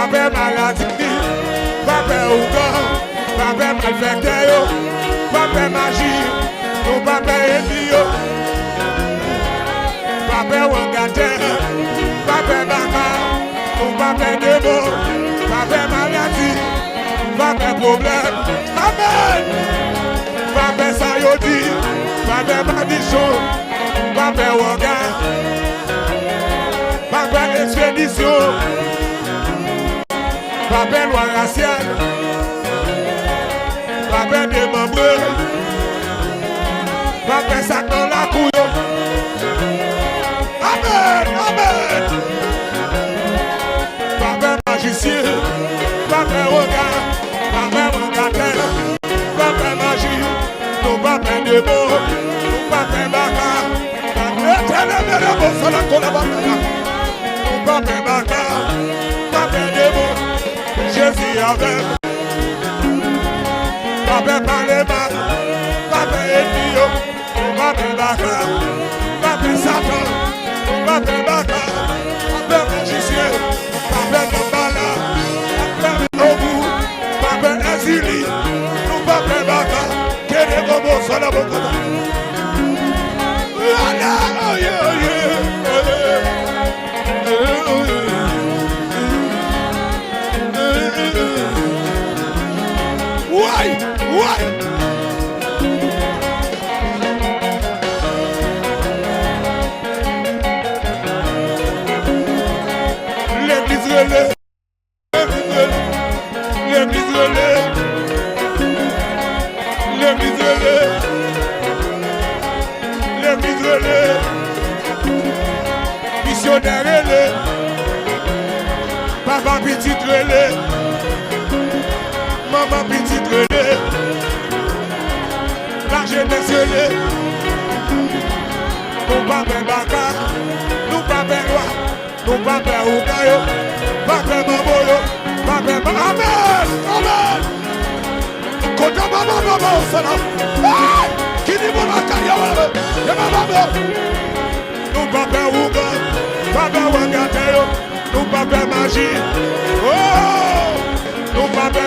Pape maladie, pape ougan, pape malfecteur, pape magie, nous pape ennemi, pape wangate, pape baka, nous pape démon, pape maladie, pape problème, amen. Pape sayodi, pape madichon, pape wanga, pape expédition. Pape loi raciale, pape démembré, pape sac dans la couille. Amen, amen. Pape magicien, pape regard, pape regarder, pape magie, nous pape démon, nous pape baka, pape éternel de bon sur la collaboration, nous pape baka, pape démon. Jésus avec Pape Palema, Pape Ennio, Pape Baka, Pape Satan, Pape Baka, Pape Magicien, Pape Nambala, Pape Obu, Pape Azili, nous Pape Baka, Kene Bobo Salaboko. Why? L'église relais, l'église relais, l'église relais, l'église relais, missionnaire relais, papa petit relais. Maman petite relais, la jeunesse relais, nous pape baka, nous pape roi, nous pape ougayo, pape maboyo, pape amen, amen. Kota baba osana, kini bona kaya nous pape ouga, pape wangateyo, nous pape magie, oh, nous pape